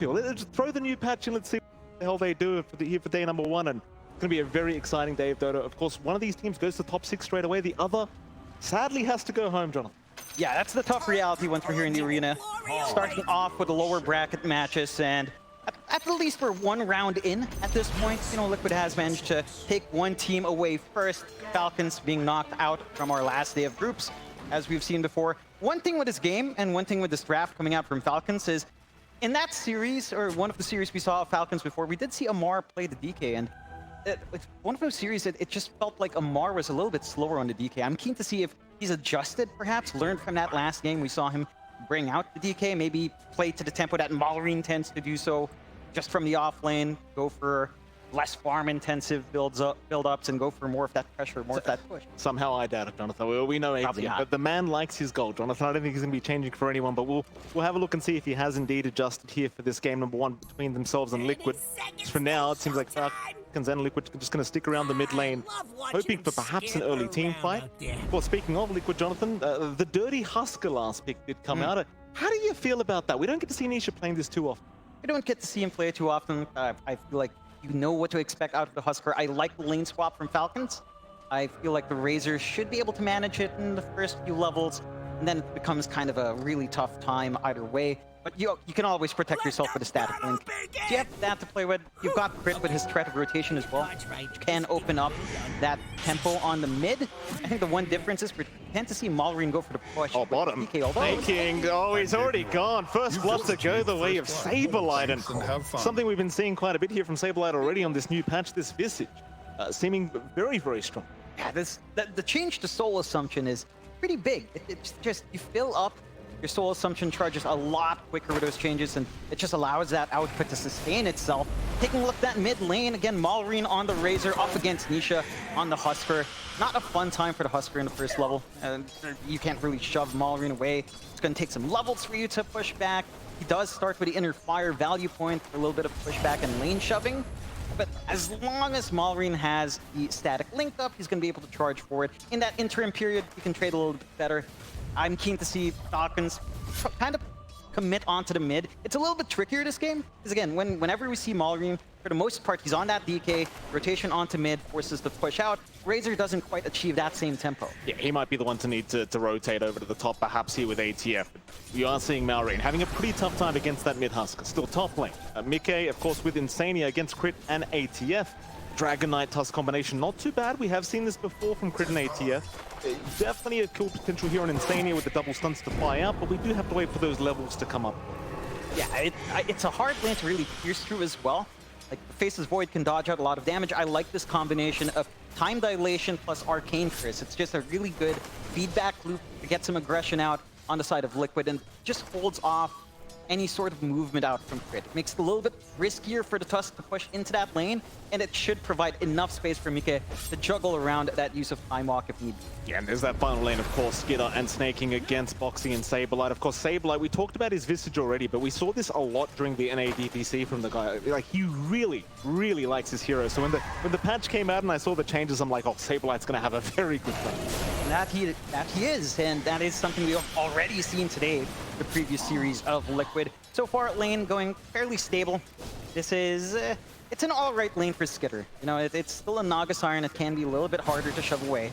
Let's just throw the new patch and let's see what the hell they do here for day number 1. And it's going to be a very exciting day of Dota. Of course, one of these teams goes to the top 6 straight away. The other sadly has to go home, Jonathan. Yeah, that's the tough reality once we're here in the arena. Starting off with the lower bracket matches, and at the least we're 1 round in at this point. You know, Liquid has managed to take one team away first. Falcons being knocked out from our last day of groups, as we've seen before. One thing with this game and one thing with this draft coming out from Falcons is, in that series, or one of the series we saw of Falcons before, we did see Amar play the DK, and it's one of those series that it just felt like Amar was a little bit slower on the DK. I'm keen to see if he's adjusted, perhaps, learned from that last game. We saw him bring out the DK, maybe play to the tempo that Malrine tends to do so, just from the off lane, go for less farm-intensive build-ups and go for more of that pressure, more of that push. Somehow I doubt it, Jonathan. We know ATF, but the man likes his gold, Jonathan. I don't think he's going to be changing for anyone, but we'll have a look and see if he has indeed adjusted here for this game number 1 between themselves and Liquid. For now, it seems like Falcons and Liquid are just going to stick around the mid lane, hoping for perhaps an early team fight. Well, speaking of Liquid, Jonathan, the Dirty Husker last pick did come out. How do you feel about that? We don't get to see Nisha playing this too often. We don't get to see him play too often. I feel like you know what to expect out of the Husker. I like the lane swap from Falcons. I feel like the Razor should be able to manage it in the first few levels, and then it becomes kind of a really tough time either way. But you can always protect yourself with a static link. So you have that to play with. You've got Crit with his threat of rotation as well, which can open up that tempo on the mid. I think the one difference is we tend to see Malrine go for the push. Oh, bottom. Making, he's already gone. First blood to go the way of Saberlight. And something we've been seeing quite a bit here from Saberlight already on this new patch, this Visage, seeming very, very strong. Yeah, the change to Soul Assumption is pretty big. It's just, you fill up your Soul Assumption charges a lot quicker with those changes, and it just allows that output to sustain itself. Taking a look at that mid lane, again, Malrine on the Razor, up against Nisha on the Husker. Not a fun time for the Husker in the first level. You can't really shove Malrine away. It's going to take some levels for you to push back. He does start with the Inner Fire value point for a little bit of pushback and lane shoving. But as long as Malrine has the static link up, he's going to be able to charge for it. In that interim period, you can trade a little bit better. I'm keen to see Falcons kind of commit onto the mid. It's a little bit trickier this game, because again, whenever we see Malrine, for the most part, he's on that DK, rotation onto mid, forces to push out. Razor doesn't quite achieve that same tempo. Yeah, he might be the one to need to rotate over to the top, perhaps here with ATF. You are seeing Malrine having a pretty tough time against that mid Husker. Still top lane. Mickey, of course, with Insania against Crit and ATF. Dragon Knight Tusk combination, not too bad. We have seen this before from Crit and ATF. Definitely a kill potential here on Insania with the double stunts to fly out, but we do have to wait for those levels to come up. Yeah, it's a hard lane to really pierce through as well. Like, the Faceless Void can dodge out a lot of damage. I like this combination of Time Dilation plus Arcane Curse. It's just a really good feedback loop to get some aggression out on the side of Liquid, and just holds off any sort of movement out from Crit. It makes it a little bit riskier for the Tusk to push into that lane, and it should provide enough space for Mike to juggle around that use of Time Walk if need be. Yeah, and there's that final lane, of course, Skitter and snaking against Boxy and Saberlight. Of course, Saberlight, we talked about his Visage already, but we saw this a lot during the NADPC from the guy. Like, he really, really likes his hero. So when the patch came out and I saw the changes, I'm like, oh, Saberlight's going to have a very good run. That he is, and that is something we've already seen today, the previous series of Liquid. So far, lane going fairly stable. This is, it's an all right lane for Skitter. You know, it's still a Naga Siren. It can be a little bit harder to shove away.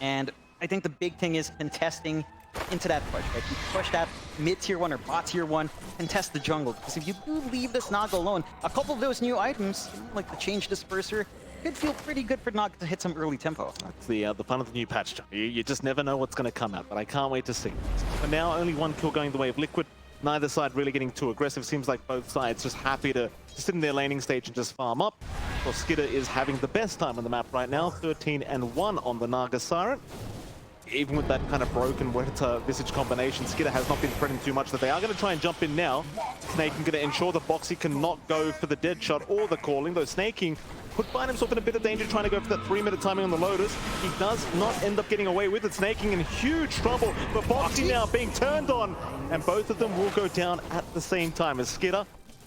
And I think the big thing is contesting into that push, right? You push that mid-tier 1 or bot-tier 1, contest the jungle. Because if you do leave this Naga alone, a couple of those new items, like the Change Disperser, could feel pretty good for Naga to hit some early tempo. That's the fun of the new patch. You just never know what's going to come out, but I can't wait to see. For now, only one kill going the way of Liquid. Neither side really getting too aggressive. Seems like both sides just happy to sit in their laning stage and just farm up. Well, Skitter is having the best time on the map right now, 13-1 on the Naga Siren. Even with that kind of broken Visage combination, Skitter has not been threatened too much. That they are going to try and jump in now. Snaking going to ensure that Boxy cannot go for the dead shot or the calling, though Snaking could find himself in a bit of danger trying to go for that 3-minute timing on the Lotus. He does not end up getting away with it. Snaking in huge trouble, but Boxy now being turned on, and both of them will go down at the same time as Skitter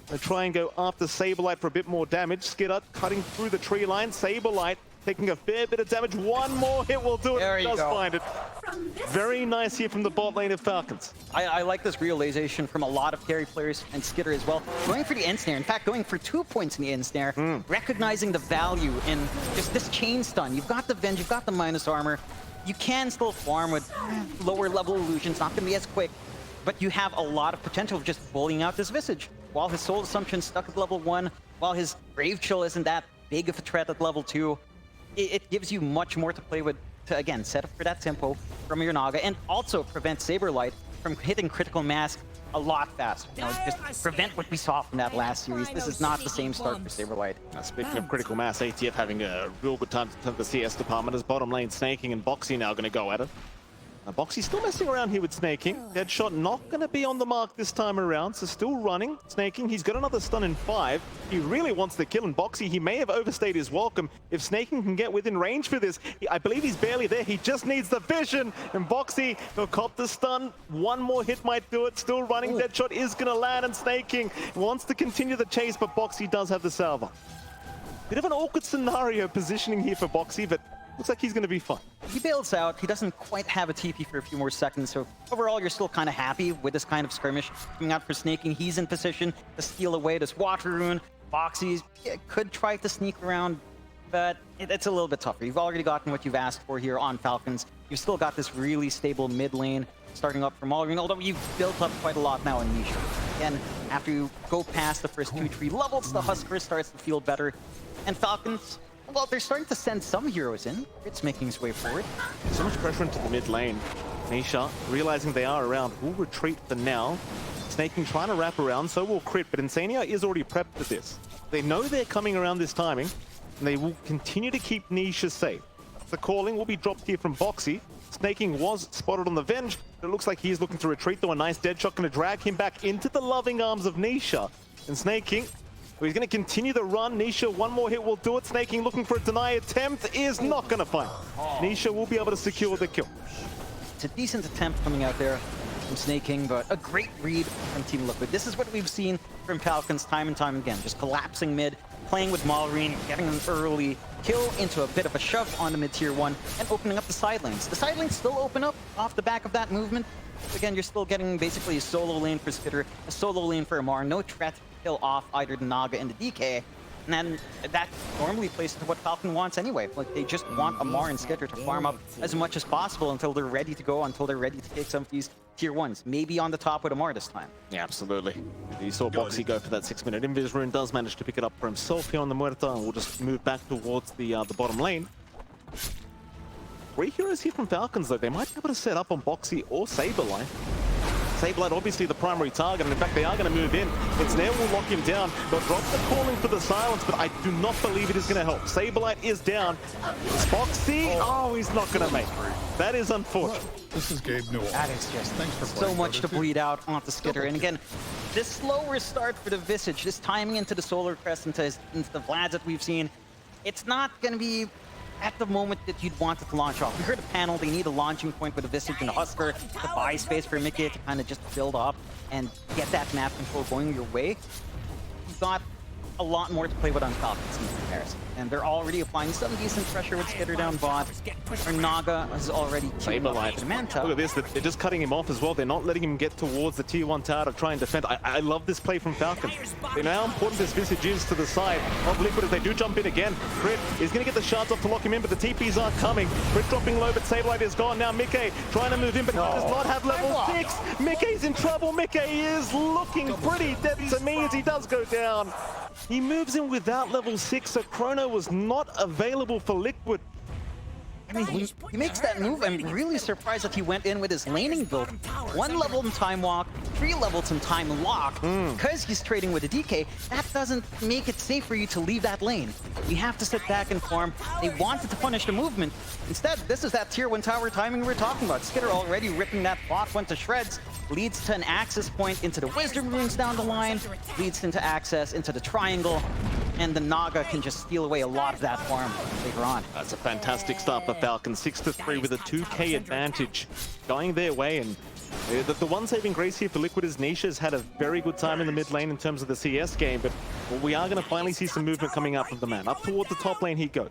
they try and go after Saberlight for a bit more damage. Skitter cutting through the tree line. Saberlight taking a fair bit of damage. One more hit will do it. There you Does go. find it. Very nice here from the bot lane of Falcons. I like this realization from a lot of carry players and Skitter as well. Going for the end snare, in fact, going for 2 points in the end snare, recognizing the value in just this chain stun. You've got the Venge, you've got the minus armor. You can still farm with lower level illusions, not going to be as quick, but you have a lot of potential of just bullying out this Visage. While his Soul Assumption stuck at level 1, while his Grave Chill isn't that big of a threat at level 2, it gives you much more to play with to, again, set up for that tempo from your Naga, and also prevent Saberlight from hitting critical mass a lot faster. You know, just prevent what we saw from that last series. This is not the same start for Saberlight. Speaking of critical mass, ATF having a real good time to the CS department as bottom lane Snaking and Boxy now going to go at it. Now, Boxy still messing around here with Snaking. Deadshot not going to be on the mark this time around, so still running. Snaking, he's got another stun in 5. He really wants the kill, and Boxy, he may have overstayed his welcome. If Snaking can get within range for this, I believe he's barely there. He just needs the vision, and Boxy will cop the stun. One more hit might do it. Still running. Deadshot is going to land, and Snaking wants to continue the chase, but Boxy does have the salvo. Bit of an awkward scenario positioning here for Boxy, but looks like he's going to be fine. He bails out. He doesn't quite have a TP for a few more seconds, so overall you're still kind of happy with this kind of skirmish. Coming out for Snaking, he's in position to steal away this Water Rune. Boxy could try to sneak around, but it's a little bit tougher. You've already gotten what you've asked for here on Falcons. You've still got this really stable mid lane starting up from Malrine, although you've built up quite a lot now in Nisha. Again, after you go past the first 2-3 levels, the Husker starts to feel better. And Falcons, well, they're starting to send some heroes in. It's making its way forward. So much pressure into the mid lane. Nisha, realizing they are around, will retreat for now. Snaking trying to wrap around, so will Crit, but Insania is already prepped for this. They know they're coming around this timing, and they will continue to keep Nisha safe. The calling will be dropped here from Boxy. Snaking was spotted on the Venge, but it looks like he's looking to retreat, though a nice dead shot going to drag him back into the loving arms of Nisha. And Snaking, he's going to continue the run. Nisha, one more hit will do it. Snaking looking for a deny attempt is not going to find. Nisha will be able to secure the kill. It's a decent attempt coming out there from Snaking, but a great read from Team Liquid. This is what we've seen from Falcons time and time again. Just collapsing mid, playing with Malrine, getting an early kill into a bit of a shove on the mid-tier 1, and opening up the side lanes. The side lanes still open up off the back of that movement. Again, you're still getting basically a solo lane for Skitter, a solo lane for Amar, no threat to kill off either the Naga and the DK. And then that normally plays into what Falcon wants anyway. Like, they just want Amar and Skitter to farm up as much as possible until they're ready to go, until they're ready to take some of these tier 1s. Maybe on the top with Amar this time. Yeah, absolutely. You saw Boxy go for that 6-minute invis rune, does manage to pick it up for himself here on the Muerta, and we'll just move back towards the bottom lane. 3 heroes here from Falcons, though. They might be able to set up on Boxy or Saberlight. Saberlight obviously the primary target, and in fact they are going to move in. Ensnare will lock him down. They'll drop the calling for the silence, but I do not believe it is going to help. Saberlight is down. Boxy, oh, he's not going to make it. That is unfortunate. This is Gabe Newell. That is just Thanks for so playing, much to brother. bleed out onto Skitter. And again, this slower start for the Visage, this timing into the Solar Crest, into the Vlads that we've seen, it's not going to be at the moment that you'd want it to launch off. We heard a panel, they need a launching point with a Visage and a Husker to buy space for Mickey to kind of just build up and get that map control going your way. You've got a lot more to play with on Falcons in comparison. And they're already applying some decent pressure with Skitter down bot. Or Naga is already teamed up with Manta. Look at this, they're just cutting him off as well. They're not letting him get towards the tier 1 tower to try and defend. I love this play from Falcons. They know how important this Visage is to the side of Liquid as they do jump in again. Crit is going to get the shards off to lock him in, but the TPs aren't coming. Crit dropping low, but Saberlight is gone. Now Mickey trying to move in, but he does not have level 6. Mickey's in trouble. Mickey is looking pretty dead to me as he does go down. He moves in without level 6, so Chrono was not available for Liquid. I mean, he makes that move. I'm really surprised that he went in with his laning build. 1 level in Time Walk, 3 levels in Time Lock. Because he's trading with a DK, that doesn't make it safe for you to leave that lane. You have to sit back and farm. They wanted to punish the movement. Instead, this is that tier 1 tower timing we were talking about. Skitter already ripping that bot one to shreds. Leads to an access point into the Wisdom Runes down the line. Leads into access into the triangle. And the Naga can just steal away a lot of that farm later on. That's a fantastic start for Falcons, 6-3 with a 2k advantage going their way. And the one saving grace here for Liquid is Nisha's had a very good time in the mid lane in terms of the CS game, but we are going to finally see some movement coming out from the man. Up towards the top lane he goes.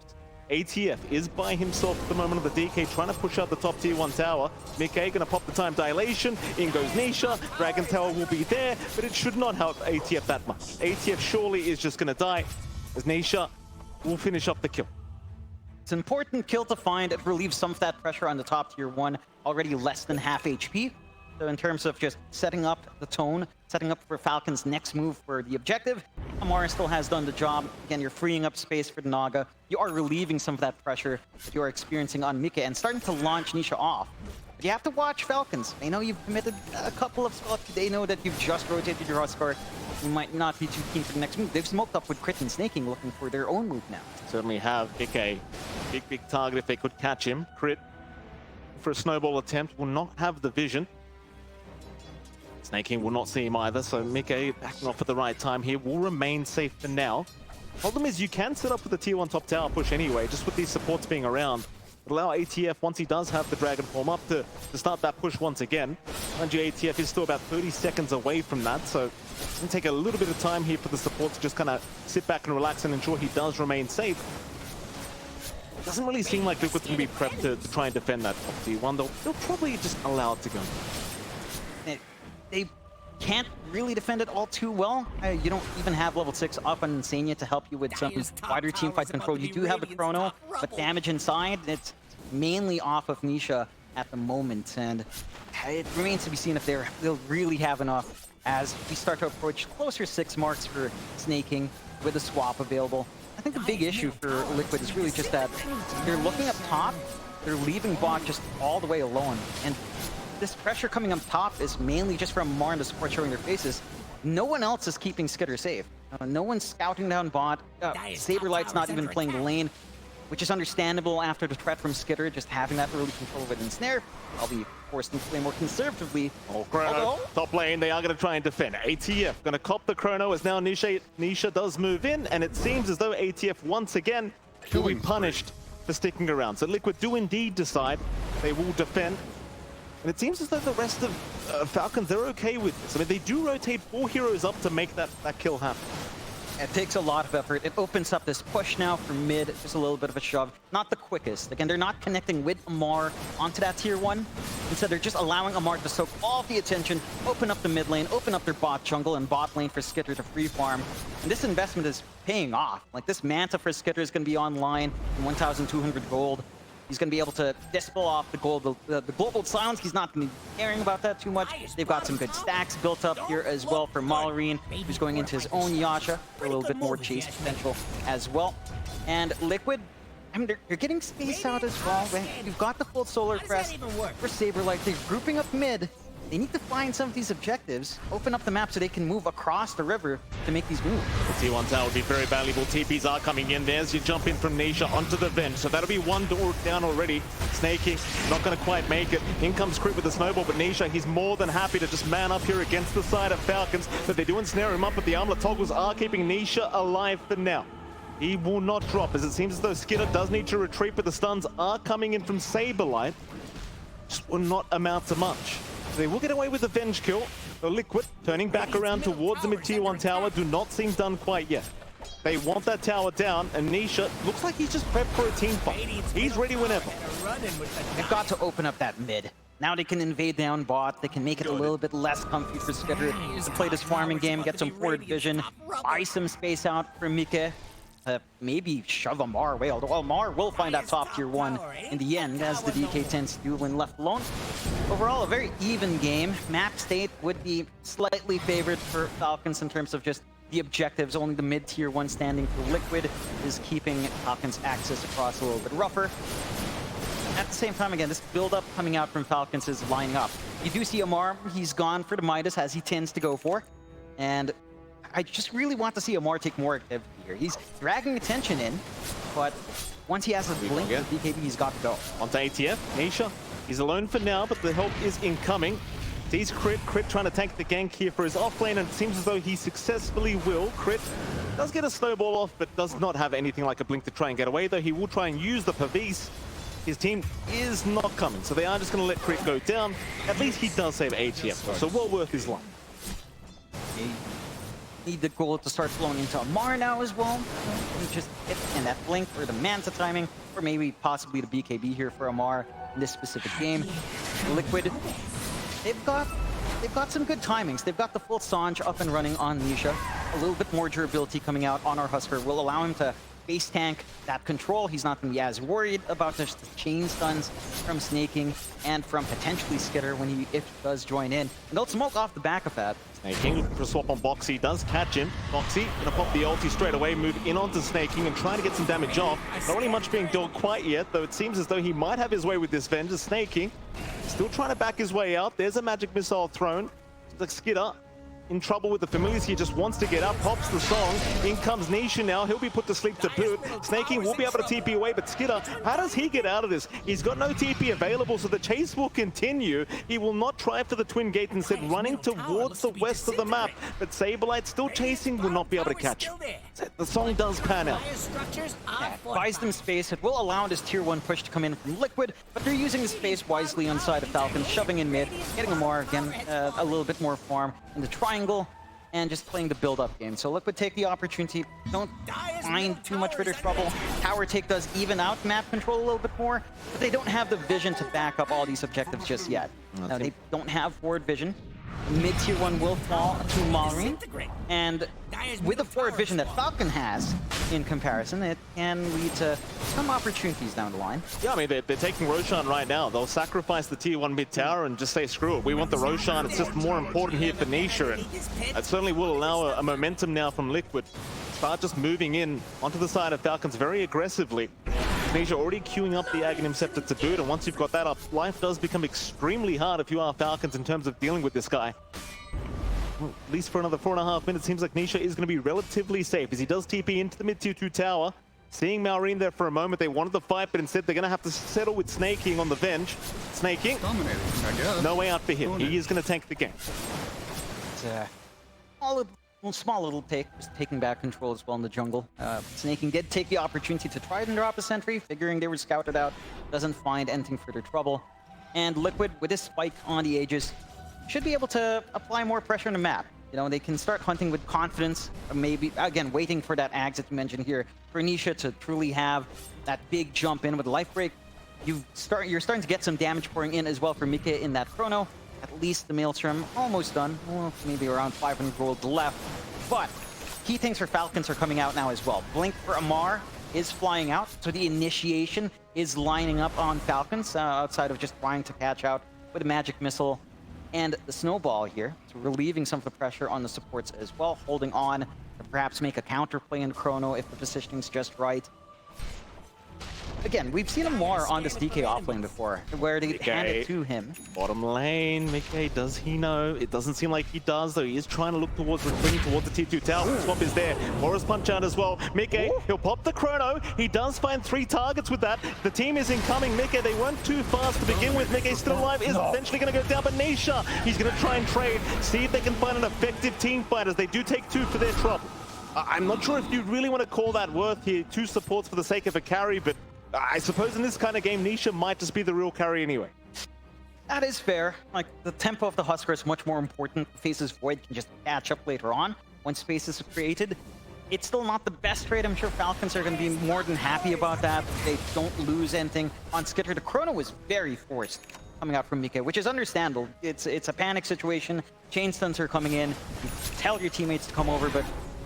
ATF is by himself at the moment of the DK, trying to push out the top tier 1 tower. Mickey gonna pop the time dilation. In goes Nisha. Dragon Tower will be there, but it should not help ATF that much. ATF surely is just gonna die, as Nisha will finish up the kill. It's an important kill to find. It relieves some of that pressure on the top tier 1, already less than half HP. So in terms of just setting up the tone, setting up for Falcons' next move for the objective, Amara still has done the job. Again, you're freeing up space for the Naga. You are relieving some of that pressure that you are experiencing on Mika and starting to launch Nisha off. But you have to watch Falcons. They know you've committed a couple of spots. They know that you've just rotated your Huskar. You might not be too keen for the next move. They've smoked up with Crit and Snaking, looking for their own move now. Certainly have Mika. Big target if they could catch him. Crit for a snowball attempt will not have the vision. Snaking will not see him either, so Mika backing off at the right time here will remain safe for now. Problem is you can set up with the tier 1 top tower push anyway, just with these supports being around. It'll allow ATF, once he does have the Dragon form up, to start that push once again. Mind you, ATF is still about 30 seconds away from that, so it's going to take a little bit of time here for the support to just kind of sit back and relax and ensure he does remain safe. Doesn't really seem like Liquid's going to be prepped to try and defend that top tier 1. They'll probably just allow it to go. They can't really defend it all too well. You don't even have level 6 up on Insania to help you with some wider teamfight control. You do have the Chrono, but damage inside, it's mainly off of Nisha at the moment. And it remains to be seen if they'll really have enough as we start to approach closer 6 marks for Snaking with a swap available. I think the big issue for Liquid is really just that they're looking up top, they're leaving bot just all the way alone. And this pressure coming up top is mainly just from Mar and the support showing their faces. No one else is keeping Skitter safe. No one's scouting down bot. Saberlight's not even playing the lane, which is understandable after the threat from Skitter, just having that early control of it in Snare. I'll be forced to play more conservatively. Oh, Chrono, top lane, they are going to try and defend. ATF going to cop the Chrono as now Nisha does move in, and it seems as though ATF once again will be punished for sticking around. So Liquid do indeed decide they will defend. And it seems as though the rest of Falcons, they're okay with this. I mean, they do rotate 4 heroes up to make that kill happen. It takes a lot of effort. It opens up this push now for mid, just a little bit of a shove. Not the quickest. Again, they're not connecting with Amar onto that tier 1. Instead, they're just allowing Amar to soak all the attention, open up the mid lane, open up their bot jungle and bot lane for Skitter to free farm. And this investment is paying off. Like, this Manta for Skitter is going to be online in 1,200 gold. He's going to be able to dispel off the gold, the global silence. He's not going to be caring about that too much. They've got some good stacks built up here as well for Malorine, who's going into his own Yasha for a little bit more chase potential as well. And Liquid, I mean, they're getting space out as well. You've got the full Solar Crest for Saberlight. They're grouping up mid. They need to find some of these objectives, open up the map so they can move across the river to make these moves. The T1 tower would be very valuable. TPs are coming in there as you jump in from Nisha onto the vent. So that'll be 1 door down already. Snaking, not going to quite make it. In comes Crit with the snowball, but Nisha, he's more than happy to just man up here against the side of Falcons. But they do ensnare him up, but the armlet toggles are keeping Nisha alive for now. He will not drop, as it seems as though Skitter does need to retreat, but the stuns are coming in from Saberlight. Just will not amount to much. They will get away with the Venge kill. The Liquid turning back around towards the mid-tier 1 tower do not seem done quite yet. They want that tower down, and Nisha looks like he's just prepped for a team fight. He's ready whenever. They've got to open up that mid. Now they can invade down bot. They can make it a little bit less comfy for Skitter to play this farming game, get some forward vision, buy some space out for Mika. Maybe shove Amar away, although Amar will find that top tier 1 in the end, as the DK tends to do when left alone. Overall, a very even game. Map state would be slightly favored for Falcons in terms of just the objectives. Only the mid-tier 1 standing for Liquid is keeping Falcons' access across a little bit rougher. At the same time, again, this build-up coming out from Falcons is lining up. You do see Amar, he's gone for the Midas, as he tends to go for. And I just really want to see Amar take more activity here. He's dragging attention in, but once he has a blink with DKB, he's got to go. Onto ATF, Nisha. He's alone for now, but the help is incoming. Sees Crit trying to tank the gank here for his off lane, and it seems as though he successfully will. Crit does get a snowball off, but does not have anything like a blink to try and get away, though he will try and use the Pavis. His team is not coming, so they are just going to let Crit go down. At least he does save ATF, though, so well worth his life. need the gold to start flowing into Amar now as well. And just hit in that blink or the Manta timing, or maybe possibly the BKB here for Amar in this specific game. Liquid, they've got some good timings. They've got the full Sange up and running on Nisha. A little bit more durability coming out on our Husker will allow him to base tank that control. He's not going to be as worried about just the chain stuns from snaking and from potentially Skitter if he does join in. And they'll smoke off the back of that. Snaking looking for a swap on Boxy, does catch him. Boxy gonna pop the ulti straight away, move in onto Snaking and try to get some damage off. Not really much being dealt quite yet, though it seems as though he might have his way with this Venge. Snaking still trying to back his way out. There's a magic missile thrown. Like Skitter in trouble with the familiars. He just wants to get up, pops the song. In comes Nisha now. He'll be put to sleep to boot. Snaking will be able to TP away, but Skitter, how does he get out of this? He's got no TP available, so the chase will continue. He will not try for the Twin Gate, instead running towards the west of the map. But Saberlight still chasing, will not be able to catch him. The song does pan out. Buys them space. It will allow this tier 1 push to come in from Liquid, but they're using the space wisely on side of Falcons, shoving in mid, getting Amar again, a little bit more farm in the triangle, and just playing the build-up game. So Liquid take the opportunity, don't find too much for their trouble. Tower take does even out map control a little bit more, but they don't have the vision to back up all these objectives just yet. Now, they don't have forward vision. Mid tier 1 will fall to Malrine, and with the forward vision that Falcon has in comparison, it can lead to some opportunities down the line. Yeah, I mean, they're taking Roshan right now. They'll sacrifice the tier 1 mid tower and just say, screw it, we want the Roshan. It's just more important here for Nisha, and that certainly will allow a momentum now from Liquid. Start just moving in onto the side of Falcons very aggressively. Nisha already queuing up the Aghanim Scepter to boot, and once you've got that up, life does become extremely hard if you are Falcons in terms of dealing with this guy. Well, at least for another 4.5 minutes, seems like Nisha is going to be relatively safe as he does TP into the mid tier 2 tower. Seeing Malrine there for a moment, they wanted the fight, but instead they're going to have to settle with Snaking on the Venge. Snaking, no way out for him. He is going to tank the game. It's small little take, just taking back control as well in the jungle. Snaking did take the opportunity to try and drop a sentry, figuring they were scouted out, doesn't find anything for their trouble. And Liquid, with this spike on the Aegis, should be able to apply more pressure on the map. You know, they can start hunting with confidence, maybe, again, waiting for that Ags that you mentioned here, for Nisha to truly have that big jump in with Life Break. You're starting to get some damage pouring in as well for Mika in that Chrono. At least the Maelstrom almost done. Well, maybe around 500 gold left. But key things for Falcons are coming out now as well. Blink for Amar is flying out, so the initiation is lining up on Falcons outside of just trying to catch out with a magic missile. And the snowball here, so relieving some of the pressure on the supports as well, holding on to perhaps make a counterplay in Chrono if the positioning's just right. Again, we've seen him more on this DK offlane before, where they hand it to him. Bottom lane, Mickey, does he know? It doesn't seem like he does, though. He is trying to look towards retreating towards the tier 2 tower. Swap is there. Horus punch out as well. Mickey, he'll pop the Chrono. He does find 3 targets with that. The team is incoming. Mickey, they weren't too fast to begin with. Mickey still alive, is eventually going to go down, but Nisha, he's going to try and trade, see if they can find an effective team fight as they do take 2 for their trouble. I'm not sure if you really want to call that worth here. 2 supports for the sake of a carry, but I suppose in this kind of game, Nisha might just be the real carry anyway. That is fair. Like, the tempo of the Husker is much more important. Face's Void can just catch up later on when space is created. It's still not the best trade. I'm sure Falcons are going to be more than happy about that. They don't lose anything. On Skitter, the Chrono was very forced coming out from Mika, which is understandable. It's a panic situation. Chain stuns are coming in. You tell your teammates to come over, but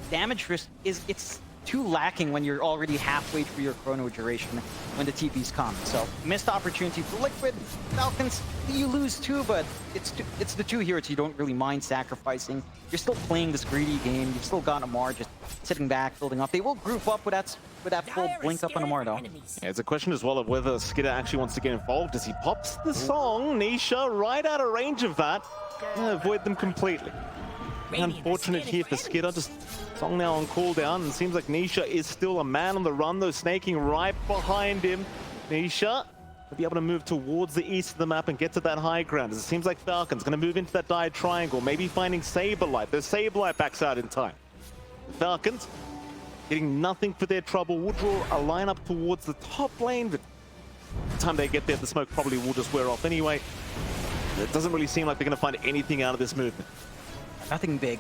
damage risk it's too lacking when you're already halfway through your Chrono duration when the TPs come. So, missed opportunity for Liquid. Falcons, you lose 2, but it's the 2 heroes you don't really mind sacrificing. You're still playing this greedy game. You've still got Amar just sitting back, building up. They will group up with that full blink up on Amar, though. Yeah, it's a question as well of whether Skitter actually wants to get involved as he pops the song. Nisha right out of range of that. Avoid them completely. Unfortunate here for Skitter. Just song now on cooldown, and seems like Nisha is still a man on the run, though. Snaking right behind him. Nisha will be able to move towards the east of the map and get to that high ground, as it seems like Falcon's going to move into that dyed triangle, maybe finding Saberlight. There's Saberlight backs out in time. Falcons getting nothing for their trouble. Will draw a line up towards the top lane, but by the time they get there, the smoke probably will just wear off anyway. It doesn't really seem like they're going to find anything out of this movement. Nothing big.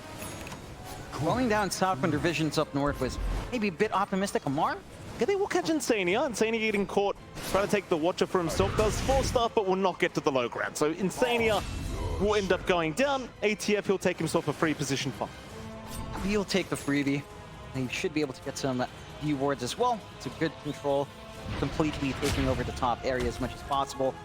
Going down south when their visions up north was maybe a bit optimistic. Amar? Yeah, they will catch Insania. Insania getting caught, trying to take the Watcher for himself. Does 4 stuff, but will not get to the low ground. So Insania will end up going down. ATF, he'll take himself a free position farm. He'll take the freebie. He should be able to get some view wards as well. It's a good control, completely taking over the top area as much as possible.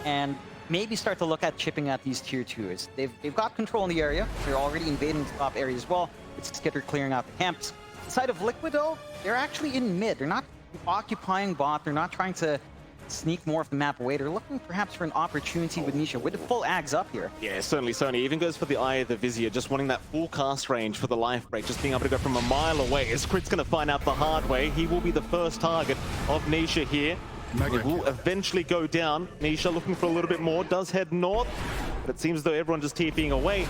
And maybe start to look at chipping at these tier 2s. They've got control in the area. They're already invading the top area as well. It's Skitter clearing out the camps. The side of Liquid, though, they're actually in mid. They're not occupying bot. They're not trying to sneak more of the map away. They're looking perhaps for an opportunity with Nisha, with the full ags up here. Yeah, certainly Sony even goes for the Eye of the Vizier, just wanting that full cast range for the life break, just being able to go from a mile away. As Crit's going to find out the hard way, he will be the first target of Nisha here. It will eventually go down. Nisha looking for a little bit more, does head north, but it seems as though everyone just TPing away.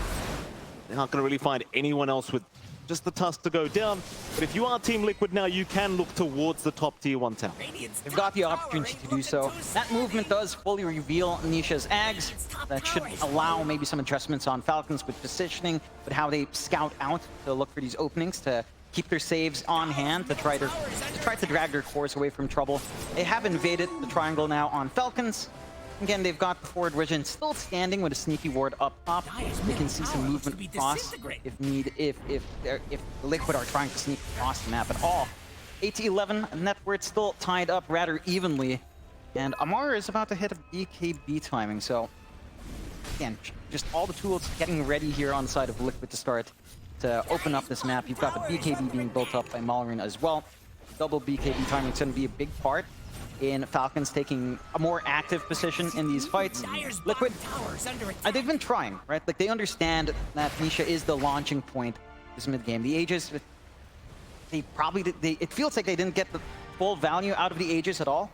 They're not going to really find anyone else with just the tusk to go down. But if you are Team Liquid now, you can look towards the top tier 1 town. They've got the opportunity to do so. That movement does fully reveal Nisha's ags. That should allow maybe some adjustments on Falcons with positioning, but how they scout out to look for these openings to keep their saves on hand to try to drag their cores away from trouble. They have invaded the triangle now on Falcons. Again, they've got the forward vision still standing with a sneaky ward up top. They can see some movement across if need, if Liquid are trying to sneak across the map at all. 8-11, net worth still tied up rather evenly, and Amar is about to hit a BKB timing. So again, just all the tools getting ready here on the side of Liquid to start to open up this map. You've got the BKB being built up by Malrin as well. Double BKB timing is going to be a big part in Falcons taking a more active position in these fights. Liquid, they've been trying, right? Like, they understand that Nisha is the launching point this mid-game. The Aegis, it feels like they didn't get the full value out of the Aegis at all.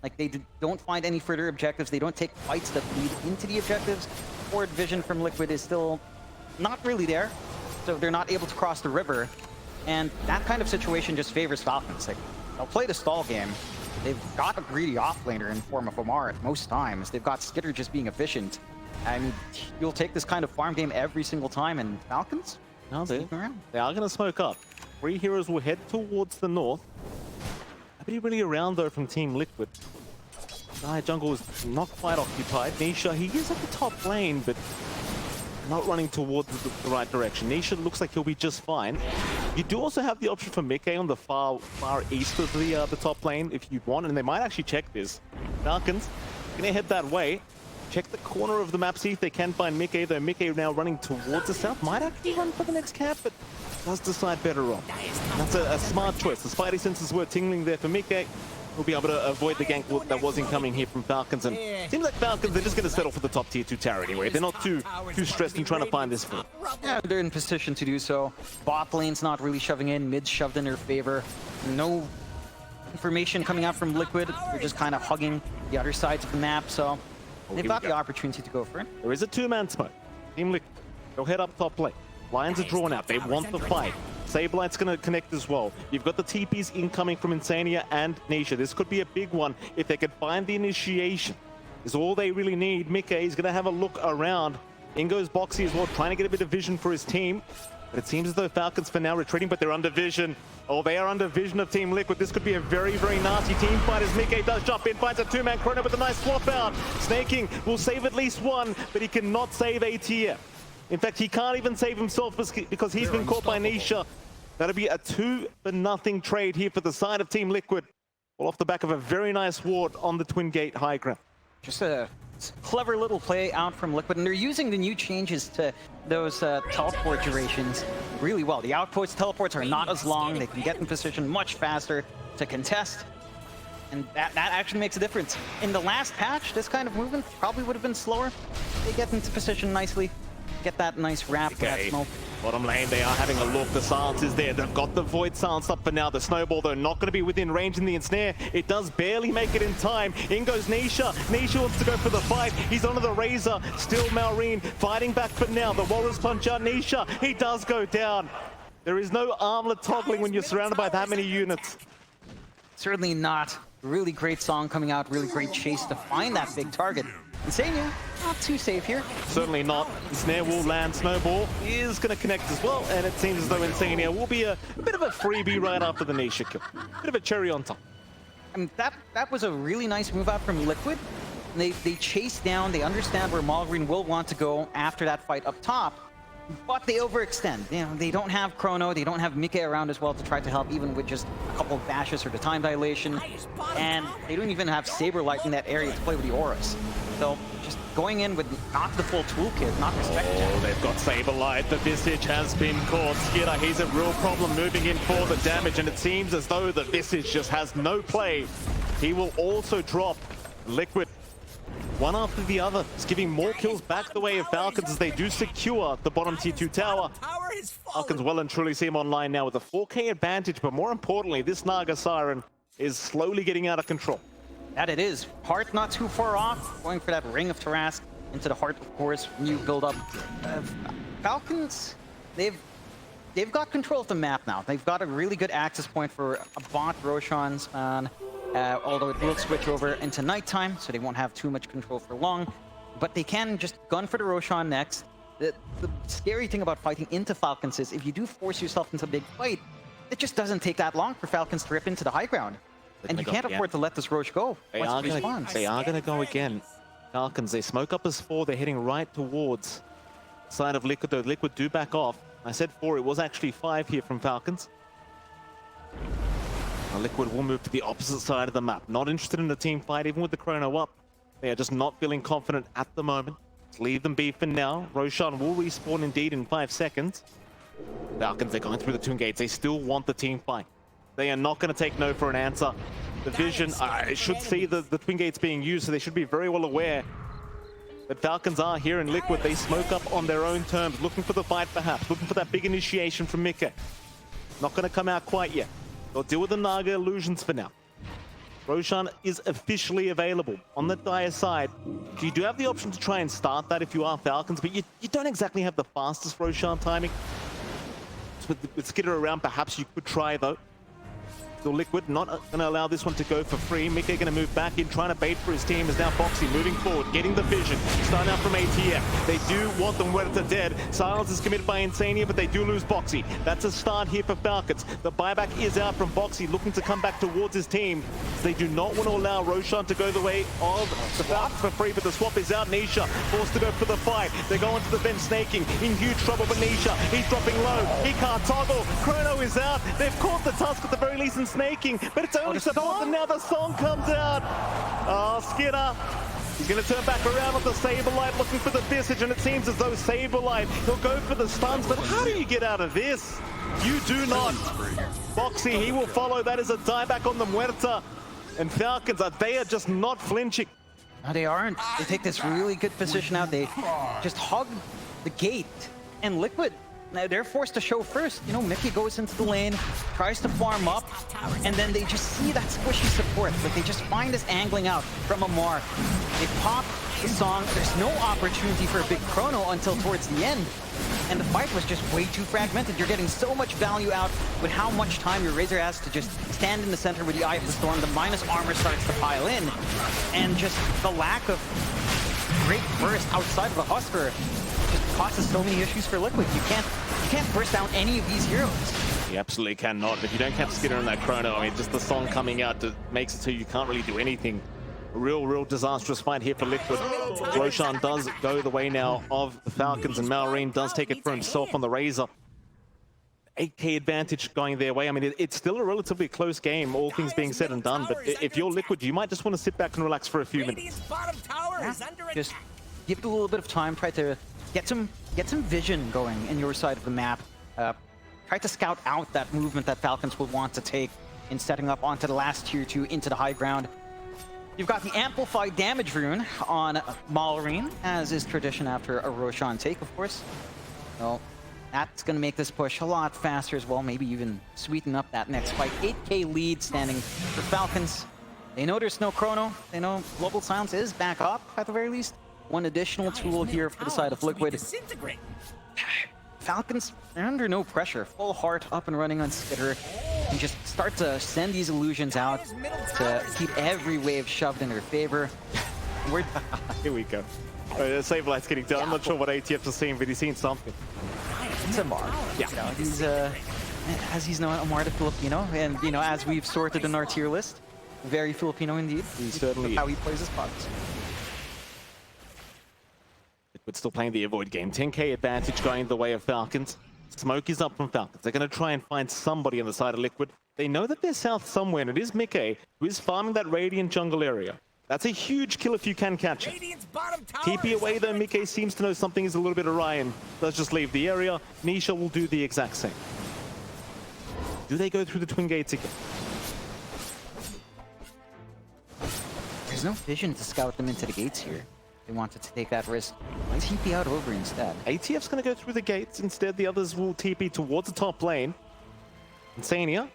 Like, they don't find any further objectives. They don't take fights that lead into the objectives. Forward vision from Liquid is still not really there, so they're not able to cross the river. And that kind of situation just favors Falcons. Like, they'll play the stall game. They've got a greedy offlaner in form of Omar at most times. They've got Skitter just being efficient. I mean, you'll take this kind of farm game every single time, and Falcons? No, they are going to smoke up. 3 heroes will head towards the north. Nobody really around, though, from Team Liquid. Guy Jungle is not quite occupied. Nisha, he is at the top lane, but not running towards the right direction. Nisha looks like he'll be just fine. You do also have the option for Mickey on the far east of the top lane if you want, and they might actually check this. Falcons gonna head that way. Check the corner of the map, see if they can find Mickey, though Mickey now running towards the south. Might actually run for the next cap, but does decide better on. That's a smart choice. The Spidey senses were tingling there for Mickey. We'll be able to avoid the gank that was incoming here from Falcons, and it seems like Falcons, they're just going to settle for the top tier 2 tower anyway. They're not too stressed in trying to find this field. Yeah, they're in position to do so. Bot lane's not really shoving in, mid shoved in their favor. No information coming out from Liquid. They're just kind of hugging the other sides of the map, so they've got the opportunity to go for it. There is a 2-man smoke. Team Liquid, they'll head up top lane. Lions are drawn out. They want the fight. Sablight's going to connect as well. You've got the TPs incoming from Insania and Nisha. This could be a big one if they could find the initiation. Is all they really need. Mickey is going to have a look around. Ingo's boxy as well, trying to get a bit of vision for his team. But it seems as though Falcons for now retreating, but they're under vision. Oh, they are under vision of Team Liquid. This could be a very, very nasty team fight as Mickey does jump in, finds a 2-man chrono with a nice swap out. Snaking will save at least one, but he cannot save ATF. In fact, he can't even save himself because he's been caught by Nisha. That'll be a 2-0 trade here for the side of Team Liquid. All off the back of a very nice ward on the Twin Gate high ground. Just a clever little play out from Liquid, and they're using the new changes to those teleport durations really well. The outpost teleports are not as long. They can get in position much faster to contest. And that actually makes a difference. In the last patch, this kind of movement probably would have been slower. They get into position nicely. Get that nice wrap for that smoke. Bottom lane, they are having a look. The silence is there. They've got the Void silence up for now. The Snowball, though, not going to be within range in the ensnare. It does barely make it in time. In goes Nisha. Nisha wants to go for the fight. He's onto the Razor. Still Malrine fighting back for now. The Walrus punch out Nisha. He does go down. There is no armlet toggling when you're surrounded by that many units. Certainly not. Really great song coming out. Really great chase to find that big target. Insania, not too safe here. Certainly not. Snare will land. Snowball is going to connect as well, and it seems as though Insania will be a bit of a freebie right after the Nisha kill. Bit of a cherry on top. And that was a really nice move out from Liquid. They chase down, they understand where Malgreen will want to go after that fight up top, but they overextend. You know, they don't have Chrono, they don't have Mike around as well to try to help, even with just a couple of bashes or the time dilation, and they don't even have Saberlight in that area to play with the auras. So just going in with not the full toolkit, not respected. Oh, they've got Saberlight. The Visage has been caught. Skidder, he's a real problem moving in for the damage, and it seems as though the Visage just has no play. He will also drop. Liquid, one after the other, is giving more kills back the way of Falcons as they do secure the bottom tier 2 tower. Falcons well and truly see him online now with a 4K advantage, but more importantly, this Naga Siren is slowly getting out of control. That it is. Heart not too far off, going for that Ring of Tarask into the Heart, of course, new build-up. Falcons, they've got control of the map now. They've got a really good access point for a bot Roshan span, although it will switch over into nighttime, so they won't have too much control for long. But they can just gun for the Roshan next. The scary thing about fighting into Falcons is if you do force yourself into a big fight, it just doesn't take that long for Falcons to rip into the high ground. And you can't afford to let this Roche go. They are going to go again. Falcons, they smoke up as 4. They're heading right towards the side of Liquid, though. Liquid do back off. I said 4, it was actually 5 here from Falcons. Now Liquid will move to the opposite side of the map. Not interested in the team fight, even with the Chrono up. They are just not feeling confident at the moment. Let's leave them be for now. Roshan will respawn indeed in 5 seconds. Falcons, they're going through the Toon Gates. They still want the team fight. They are not going to take no for an answer. The Vision, I should see the Twin Gates being used, so they should be very well aware that Falcons are here in Liquid. They smoke up on their own terms, looking for the fight perhaps, looking for that big initiation from Mika. Not going to come out quite yet. They'll deal with the Naga illusions for now. Roshan is officially available on the Dire side. You do have the option to try and start that if you are Falcons, but you don't exactly have the fastest Roshan timing. With Skidder around, perhaps you could try though. So Liquid not going to allow this one to go for free. Mika going to move back in, trying to bait for his team. Is now Boxy moving forward, getting the vision. Starting out from ATF. They do want them Muerta dead. Silence is committed by Insania, but they do lose Boxy. That's a start here for Falcons. The buyback is out from Boxy, looking to come back towards his team. They do not want to allow Roshan to go the way of the Falcons for free, but the swap is out. Nisha forced to go for the fight. They go into the vent snaking. In huge trouble for Nisha. He's dropping low. He can't toggle. Chrono is out. They've caught the Tusk at the very least in snaking, but it's only support, and now the song comes out. Oh, Skidder. He's going to turn back around with the Saberlight, looking for the Visage, and it seems as though Saberlight, he'll go for the stuns, but how do you get out of this? You do not. Boxy, he will follow. That is a dieback on the Muerta. And Falcons, they are just not flinching. No, they aren't. They take this really good position out. They just hug the gate, and Liquid, now they're forced to show first. You know, Mickey goes into the lane, tries to farm up, and then they just see that squishy support. Like they just find this angling out from Amar. They pop the song. There's no opportunity for a big chrono until towards the end. And the fight was just way too fragmented. You're getting so much value out with how much time your Razor has to just stand in the center with the Eye of the Storm. The minus armor starts to pile in. And just the lack of great burst outside of the Husker just causes so many issues for Liquid. You can't burst down any of these heroes. You absolutely cannot. If you don't catch Skidder in that chrono, I mean, just the song coming out makes it so you can't really do anything. A real disastrous fight here for Liquid. Roshan does go the way now of the Falcons, and Malrine does take it for himself on the Razor. 8K advantage going their way. I mean, it's still a relatively close game, all things being said and done, but if you're Liquid, you might just want to sit back and relax for a few minutes. Just give it a little bit of time, try to get some vision going in your side of the map. Try to scout out that movement that Falcons will want to take in setting up onto the last tier 2 into the high ground. You've got the amplified damage rune on Malrine, as is tradition after a Roshan take, of course. Well, that's going to make this push a lot faster as well, maybe even sweeten up that next fight. 8K lead standing for Falcons. They know there's no chrono. They know Global Silence is back up, at the very least. One additional tool here for the side of Liquid. Falcons, they're under no pressure. Full heart up and running on Skidder. And just start to send these illusions out to keep every wave shoved in their favor. We're Here we go. Saberlight's getting down. I'm not sure what ATF is seeing, but he's seen something. it's a Mar. Yeah. You know, he's as he's known, a Mar de Filipino, and you know, as we've sorted in our tier list, very Filipino indeed. He certainly how he plays his cards. Liquid still playing the avoid game. 10k advantage going the way of Falcons. Smoke is up from Falcons. They're going to try and find somebody on the side of Liquid. They know that they're south somewhere, and it is Mickey who is farming that Radiant jungle area. That's a huge kill if you can catch it. TP away though, Mickey seems to know something is a little bit awry and does just leave the area. Nisha will do the exact same. Do they go through the twin gates again? There's no vision to scout them into the gates here. They wanted to take that risk. TP out over instead. ATF's going to go through the gates. Instead, the others will TP towards the top lane. Insania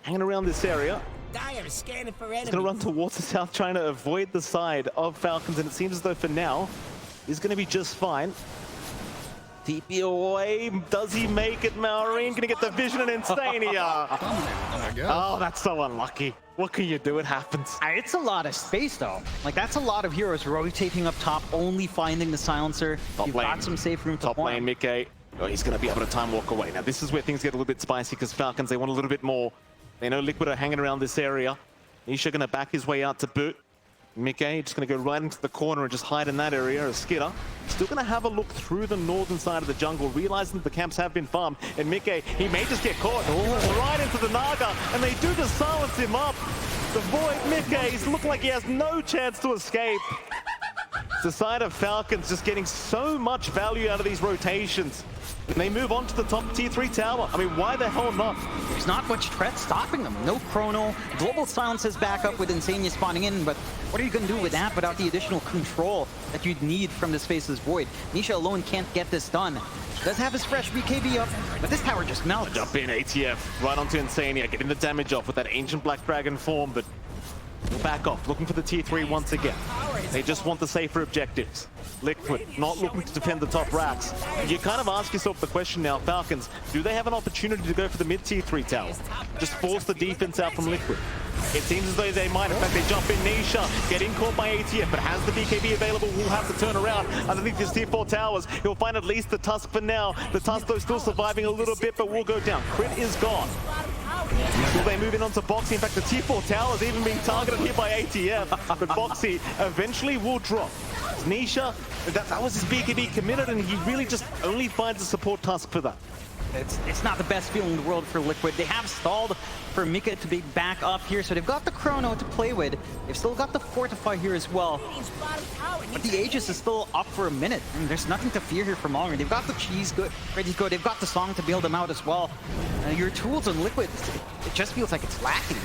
hanging around this area. Dire scanning for He's going to run towards the south, trying to avoid the side of Falcons, and it seems as though for now, he's going to be just fine. TP away. Does he make it? Maureen going to get the vision and Insania. Oh, that's so unlucky. What can you do? It happens. It's a lot of space though. Like that's a lot of heroes rotating up top, only finding the silencer. Top You've lane. got some safe room to Top farm. lane, Mickey. Oh, he's going to be able to time walk away. Now, this is where things get a little bit spicy because Falcons, they want a little bit more. They know Liquid are hanging around this area. Nisha going to back his way out to boot. Mickey just going to go right into the corner and just hide in that area. Skidder still going to have a look through the northern side of the jungle, realizing that the camps have been farmed. And Mickey, he may just get caught right into the Naga, and they do just silence him up. The Void, Mickey's look like he has no chance to escape. The side of Falcons just getting so much value out of these rotations. And they move on to the top tier 3 tower. I mean, why the hell not? There's not much threat stopping them. No chrono. Global silence is back up with Insania spawning in, but what are you going to do with that without the additional control that you'd need from this Faceless Void? Nisha alone can't get this done. Does have his fresh BKB up, but this tower just melts. Jump in, ATF, right onto Insania, getting the damage off with that Ancient Black Dragon form, but we'll back off, looking for the tier 3 once again. They just want the safer objectives. Liquid, not looking to defend the top racks. You kind of ask yourself the question now, Falcons, do they have an opportunity to go for the mid-tier 3 tower? Just force the defense out from Liquid. It seems as though they might. In fact, they jump in. Nisha getting caught by ATF, but has the BKB available, will have to turn around underneath his tier 4 towers. He'll find at least the Tusk for now. The Tusk, though, still surviving a little bit, but will go down. Crit is gone. Will they move in onto Boxy? In fact, the tier 4 tower is even being targeted here by ATF, but Boxy eventually will drop. Nisha, that was his BKB committed, and he really just only finds a support Tusk for that. It's not the best feeling in the world for Liquid. They have stalled for Mika to be back up here, so they've got the chrono to play with. They've still got the fortify here as well. But the Aegis is still up for a minute. I mean, there's nothing to fear here for longer. They've got the cheese ready to go. They've got the song to bail them out as well. Your tools on Liquid, it just feels like it's lacking.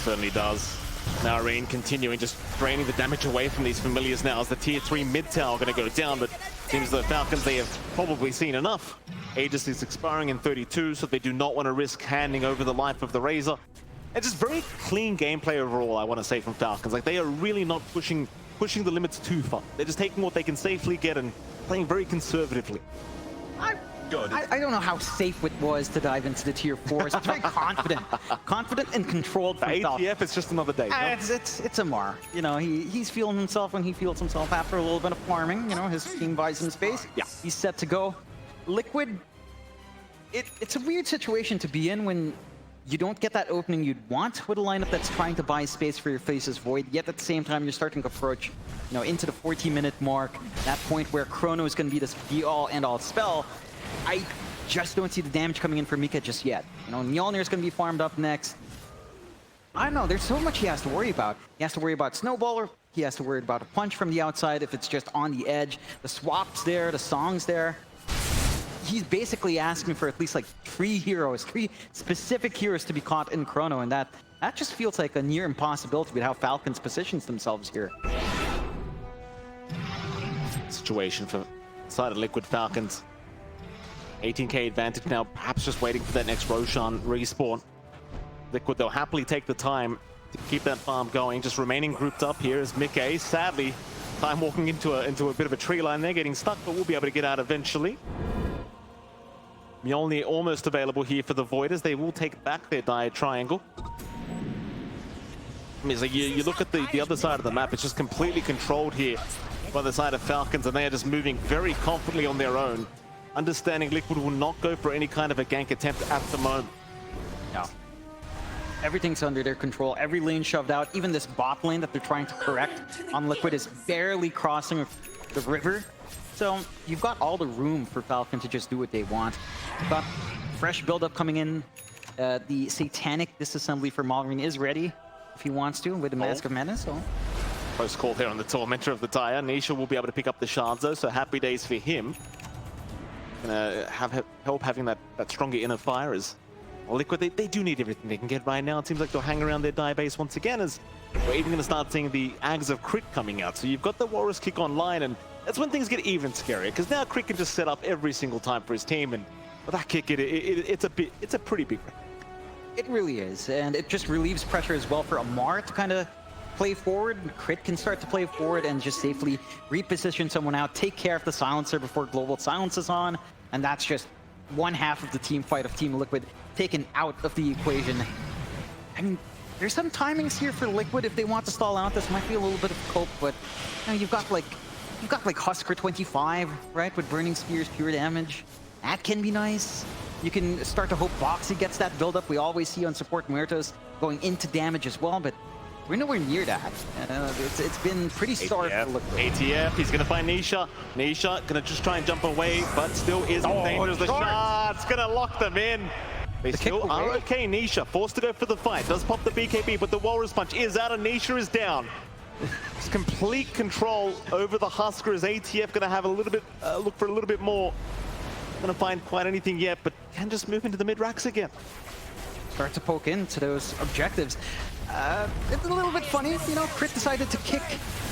Certainly does. Maureen continuing, just draining the damage away from these familiars now as the tier 3 mid tower going to go down, but seems the Falcons, they have probably seen enough. Aegis is expiring in 32, so they do not want to risk handing over the life of the Razor. And just very clean gameplay overall, I want to say, from Falcons. Like, they are really not pushing the limits too far. They're just taking what they can safely get and playing very conservatively. I don't know how safe it was to dive into the tier 4s. It's very confident and controlled from ATF, it's just another day. No? It's a Mar. You know, he's feeling himself when he feels himself after a little bit of farming. You know, his team buys him space. Yeah. He's set to go. Liquid, it's a weird situation to be in when you don't get that opening you'd want with a lineup that's trying to buy space for your Faceless Void, yet at the same time you're starting to approach, you know, into the 40-minute mark, that point where Chrono is going to be this be-all and-all spell. I just don't see the damage coming in for Mika just yet. You know, Mjolnir's going to be farmed up next. I don't know, there's so much he has to worry about. He has to worry about Snowballer, he has to worry about a punch from the outside if it's just on the edge, the swap's there, the song's there. He's basically asking for at least like 3 specific heroes to be caught in Chrono, and that just feels like a near impossibility with how Falcons positions themselves here. Situation for side of Liquid Falcons. 18k advantage now, perhaps just waiting for that next Roshan respawn. Liquid, they'll happily take the time to keep that farm going, just remaining grouped up here as Mickey, sadly, time walking into a bit of a tree line there, getting stuck, but we'll be able to get out eventually. Mjolnir almost available here for the Void as they will take back their Dire Triangle. I mean, it's like you look at the other side of the map, it's just completely controlled here by the side of Falcons, and they are just moving very confidently on their own, understanding Liquid will not go for any kind of a gank attempt at the moment. No. Everything's under their control. Every lane shoved out. Even this bot lane that they're trying to correct on Liquid is barely crossing the river. So you've got all the room for Falcon to just do what they want. You've got fresh build-up coming in. The Satanic Disassembly for Malrine is ready if he wants to with the Mask of Madness. So. Close call there on the Tormentor of the Dire. Nisha will be able to pick up the shards though, so happy days for him. Gonna help having that stronger inner fire as well, Liquid, they do need everything they can get right now. It seems like they'll hang around their die base once again, as we're even gonna start seeing the Ags of Crit coming out. So you've got the Walrus Kick online, and that's when things get even scarier, because now Crit can just set up every single time for his team, and with that kick, it's a pretty big wreck. It really is, and it just relieves pressure as well for Amar to kind of play forward. Crit can start to play forward and just safely reposition someone out, take care of the silencer before Global Silence is on, and that's just one half of the team fight of Team Liquid taken out of the equation. I mean, there's some timings here for Liquid if they want to stall out. This might be a little bit of cope, but you know, you've got like Husker 25, right, with Burning Spears, pure damage. That can be nice. You can start to hope Boxy gets that build-up we always see on support Muertos going into damage as well, but we're nowhere near that. It's been pretty stark for Liquid. ATF, he's gonna find Nisha. Nisha gonna just try and jump away, but still is in danger. The shot's gonna lock them in. They still are okay. Nisha forced to go for the fight. Does pop the BKB, but the Walrus Punch is out and Nisha is down. It's complete control over the Husker. Is ATF gonna have a little bit, look for a little bit more? Not gonna find quite anything yet, but can just move into the mid-racks again. Start to poke into those objectives. It's a little bit funny, you know, Crit decided to kick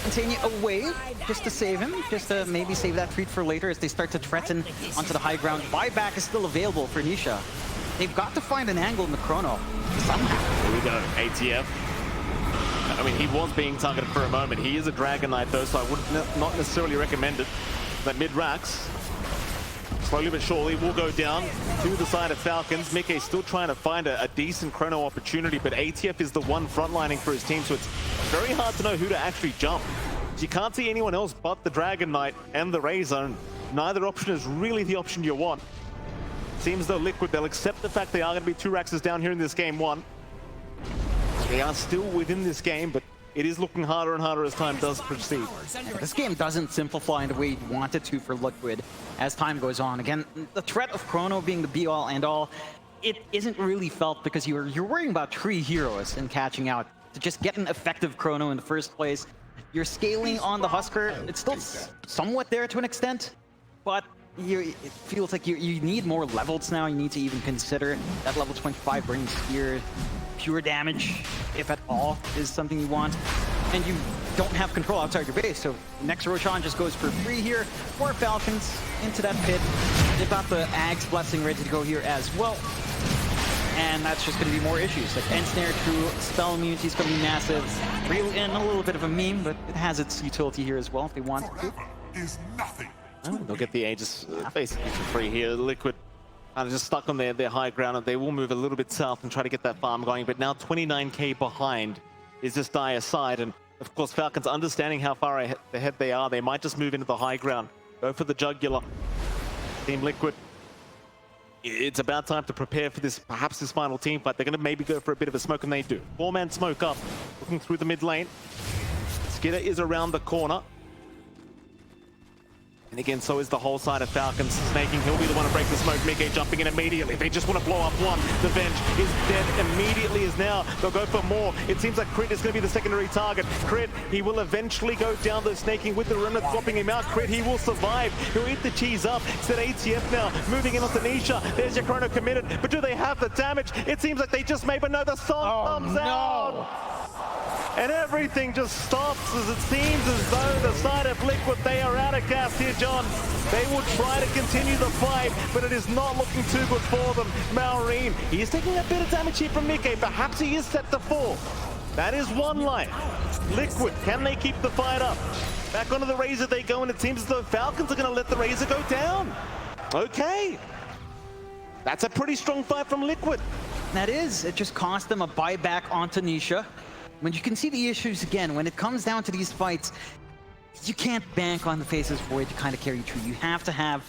Insania away just to save him, just to maybe save that treat for later as they start to threaten onto the high ground. Buyback is still available for Nisha. They've got to find an angle in the chrono somehow. Here we go, ATF. I mean, he was being targeted for a moment. He is a Dragon Knight though, so I would not necessarily recommend it. That mid-racks, slowly but surely, will go down to the side of Falcons. Mickey still trying to find a decent chrono opportunity, but ATF is the one frontlining for his team, so it's very hard to know who to actually jump. You can't see anyone else but the Dragon Knight and the Ray Zone. Neither option is really the option you want. Seems though Liquid, they'll accept the fact they are going to be 2 Raxes down here in this game 1. They are still within this game, but it is looking harder and harder as time does proceed. This game doesn't simplify in the way you want it to for Liquid as time goes on. Again, the threat of Chrono being the be-all and all, it isn't really felt because you're worrying about 3 heroes and catching out. To just get an effective Chrono in the first place, you're scaling on the Husker. It's still somewhat there to an extent, but it feels like you need more levels now. You need to even consider that level 25 Burning Spear. Pure damage, if at all, is something you want. And you don't have control outside your base, so next Roshan just goes for free here. 4 Falcons into that pit. They've got the Ag's Blessing ready to go here as well. And that's just going to be more issues. Like Ensnare, true, spell immunity is going to be massive. Real and a little bit of a meme, but it has its utility here as well if they want to. Is nothing. They'll get the Aegis basically for free here. Liquid kind of just stuck on their high ground, and they will move a little bit south and try to get that farm going. But now 29k behind is this Dire side, and of course Falcons understanding how far ahead they are, they might just move into the high ground, go for the jugular. Team Liquid, it's about time to prepare for this, perhaps this final team fight. They're going to maybe go for a bit of a smoke, and they do. 4-man smoke up, looking through the mid lane. Skidder is around the corner. And again, so is the whole side of Falcons. Snaking, he'll be the one to break the smoke. Mickey jumping in immediately. They just want to blow up one. The Venge is dead immediately as now. They'll go for more. It seems like Crit is going to be the secondary target. Crit, he will eventually go down the Snaking with the Remnant, swapping him out. Crit, he will survive. He'll eat the cheese up. Instead, ATF now moving in onto Nisha. There's your Chrono committed. But do they have the damage? It seems like they just may, but no, the song comes out. And everything just stops as it seems as though the side of Liquid, they are out of gas here, John. They will try to continue the fight, but it is not looking too good for them. Malrine, he is taking a bit of damage here from Mickey. Perhaps he is set to fall. That is one life. Liquid, can they keep the fight up? Back onto the Razor they go, and it seems as though Falcons are going to let the Razor go down. Okay. That's a pretty strong fight from Liquid. That is. It just cost them a buyback onto Nisha. when you can see the issues again, when it comes down to these fights, you can't bank on the Faceless Void to kind of carry you through. You have to have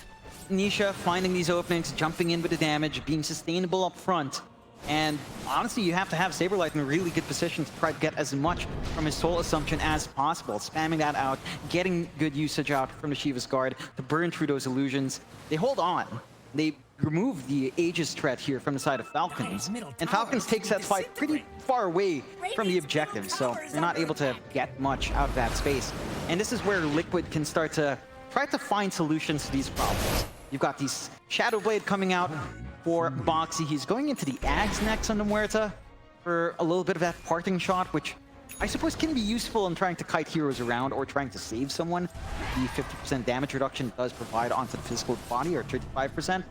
Nisha finding these openings, jumping in with the damage, being sustainable up front. And honestly, you have to have Saberlight in a really good position to try to get as much from his Soul Assumption as possible. Spamming that out, getting good usage out from the Shiva's Guard to burn through those illusions. They hold on. They remove the Aegis threat here from the side of Falcons. And Falcons takes that fight pretty far away from the objective, so they're not able to get much out of that space. And this is where Liquid can start to try to find solutions to these problems. You've got these Shadow Blade coming out for Boxy. He's going into the Ags next on the Muerta for a little bit of that parting shot, which I suppose can be useful in trying to kite heroes around or trying to save someone. The 50% damage reduction it does provide onto the physical body, or 35%.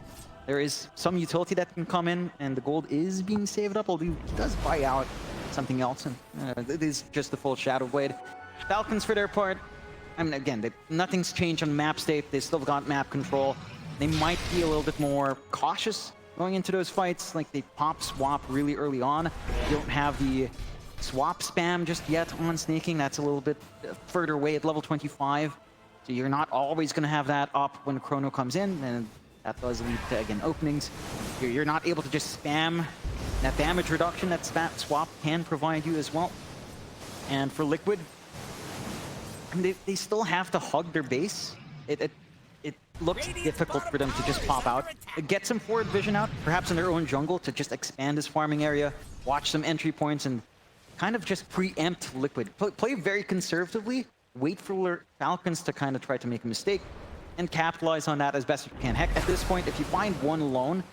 There is some utility that can come in, and the gold is being saved up, although it does buy out something else, and it is just the full Shadow Blade. Falcons, for their part, I mean, again, nothing's changed on map state. They still got map control. They might be a little bit more cautious going into those fights. Like, they pop swap really early on. You don't have the swap spam just yet on snaking. That's a little bit further away at level 25. So you're not always going to have that up when the chrono comes in, and that does lead to, again, openings. You're not able to just spam that damage reduction that swap can provide you as well. And for Liquid, they still have to hug their base. It looks difficult for them to just pop out. Get some forward vision out, perhaps in their own jungle, to just expand this farming area, watch some entry points, and kind of just preempt Liquid. Play very conservatively, wait for Falcons to kind of try to make a mistake, and capitalize on that as best you can. Heck, at this point, if you find one alone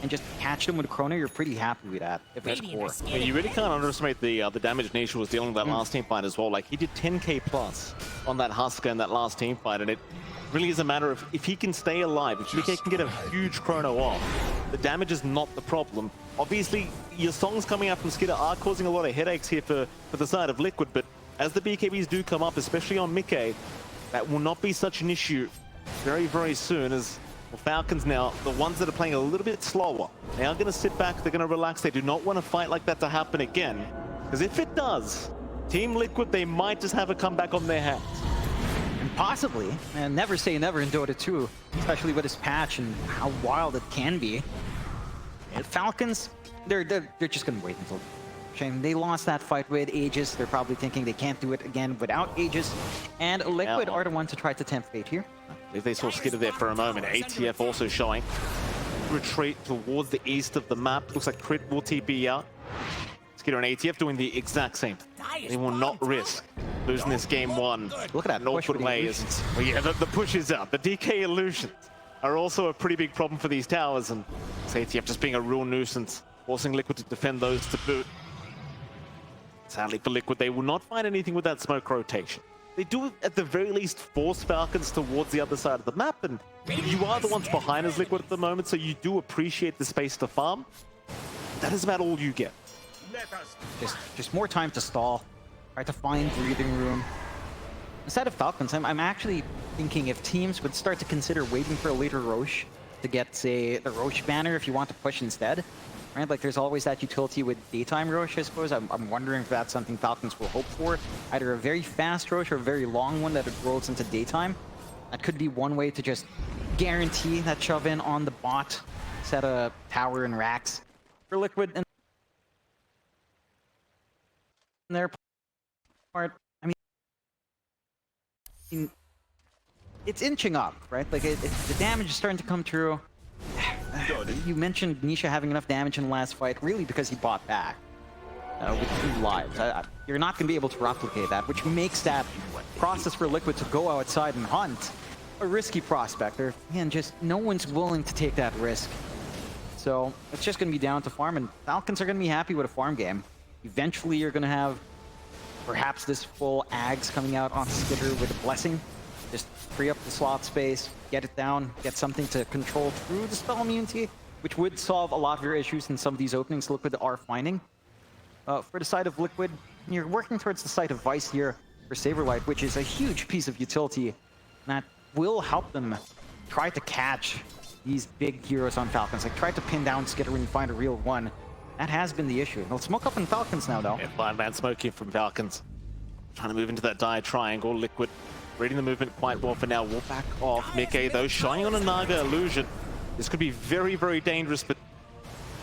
and just catch them with a chrono, you're pretty happy with that, if it's core. Yeah, you really can't underestimate the damage Nisha was dealing with that last team fight as well. Like, he did 10k plus on that Husker in that last team fight, and it really is a matter of if he can stay alive, if DK can get a huge chrono off, the damage is not the problem. Obviously, your songs coming out from Skidder are causing a lot of headaches here for the side of Liquid, but as the BKBs do come up, especially on Mickey, that will not be such an issue very, very soon, as well, Falcons now, the ones that are playing a little bit slower, they are going to sit back, they're going to relax. They do not want a fight like that to happen again, because if it does, Team Liquid, they might just have a comeback on their hands. Possibly, and never say never in Dota 2, especially with this patch and how wild it can be. And Falcons, they're just gonna wait until shame. They lost that fight with Aegis. They're probably thinking they can't do it again without Aegis. And Liquid are the one to try to tempt fate here. If they saw Skidder there for a moment, ATF also showing retreat towards the east of the map. Looks like Crit will TP out. Skidder and ATF doing the exact same. They will not risk losing this game one. Look at that Northwood way is, well, yeah, the push is up. The DK illusions are also a pretty big problem for these towers, and ATF just being a real nuisance, forcing Liquid to defend those to boot. Sadly for Liquid, they will not find anything with that smoke rotation. They do, at the very least, force Falcons towards the other side of the map, and you are the ones behind as Liquid at the moment, so you do appreciate the space to farm. That is about all you get. Just more time to stall, try to find breathing room. Instead of Falcons, I'm actually thinking if teams would start to consider waiting for a later Roche to get, say, the Roche banner if you want to push instead. Right? Like, there's always that utility with daytime Roche, I suppose. I'm wondering if that's something Falcons will hope for. Either a very fast Roche or a very long one that it rolls into daytime. That could be one way to just guarantee that shove in on the bot, set a tower and racks for Liquid. And their part, I mean, it's inching up, right? Like, the damage is starting to come through. You mentioned Nisha having enough damage in the last fight, really because he bought back with 2 lives. You're not going to be able to replicate that, which makes that process for Liquid to go outside and hunt a risky prospect. Again, just no one's willing to take that risk. So it's just going to be down to farm, and Falcons are going to be happy with a farm game. Eventually, you're going to have perhaps this full Ags coming out on Skidder with a Blessing. Just free up the slot space, get it down, get something to control through the spell immunity, which would solve a lot of your issues in some of these openings Liquid are finding. For the side of Liquid, you're working towards the site of Vice here for Saberlight, which is a huge piece of utility that will help them try to catch these big heroes on Falcons. Like, try to pin down Skidder when you find a real one. That has been the issue. They'll smoke up in Falcons now, though. Yeah, 5-man smoking from Falcons. Trying to move into that dire triangle. Liquid reading the movement quite well for now. We'll back off. Mickey, though, shying on a Naga illusion. This could be very, very dangerous, but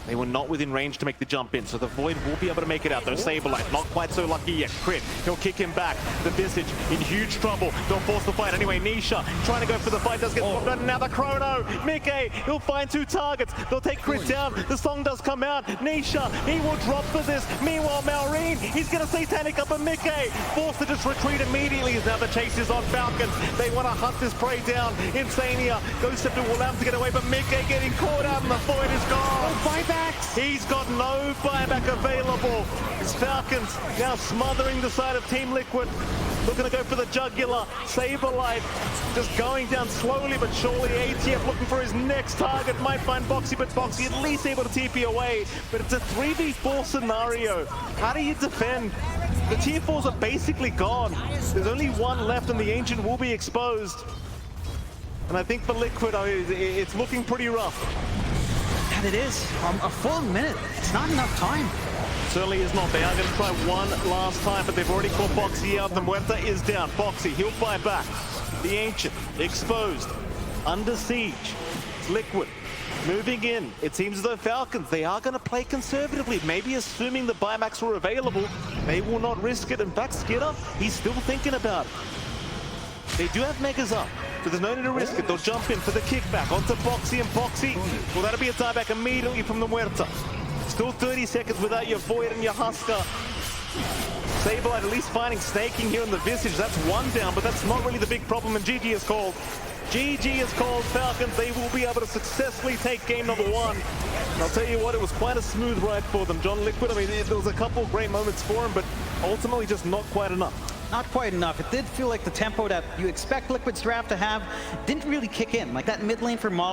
they were not within range to make the jump in, so the Void will be able to make it out, though. Saberlight, not quite so lucky yet. Crit, he'll kick him back. The Visage in huge trouble. They'll force the fight anyway. Nisha trying to go for the fight, does get swapped out. Now the Chrono. Mickey, he'll find 2 targets. They'll take Crit down. The song does come out. Nisha, he will drop for this. Meanwhile, Maureen, he's going to Satanic up on Mickey. Forced to just retreat immediately as now the chase is on Falcons. They want to hunt this prey down. Insania goes to will allow him to get away, but Mickey getting caught out and the Void is gone. He's got no buyback available. It's Falcons now smothering the side of Team Liquid. Looking to go for the jugular. Saberlight just going down slowly but surely. ATF looking for his next target. Might find Boxy, but Boxy at least able to TP away. But it's a 3v4 scenario. How do you defend? The tier 4s are basically gone. There's only one left and the Ancient will be exposed. And I think for Liquid, it's looking pretty rough. And it is. A full minute. It's not enough time. Certainly is not. They are going to try one last time, but they've already caught Boxy out. The Muerta is down. Boxy, he'll fight back. The Ancient, exposed. Under siege. It's Liquid. Moving in. It seems as though Falcons, they are going to play conservatively. Maybe assuming the buybacks were available, they will not risk it. In fact, Skidder, he's still thinking about it. They do have Megas up, so there's no need to risk it. They'll jump in for the kickback onto Boxy, and Boxy, well, that'll be a dieback immediately from the Muerta. Still 30 seconds without your Void and your Husker. Saberlight at least finding snaking here in the Visage. That's one down, but that's not really the big problem, and GG is called. GG is called. Falcons, they will be able to successfully take game number 1. And I'll tell you what, it was quite a smooth ride for them. John Liquid, I mean, there was a couple of great moments for him, but ultimately just not quite enough. Not quite enough. It did feel like the tempo that you expect Liquid's draft to have didn't really kick in. Like that mid lane for Model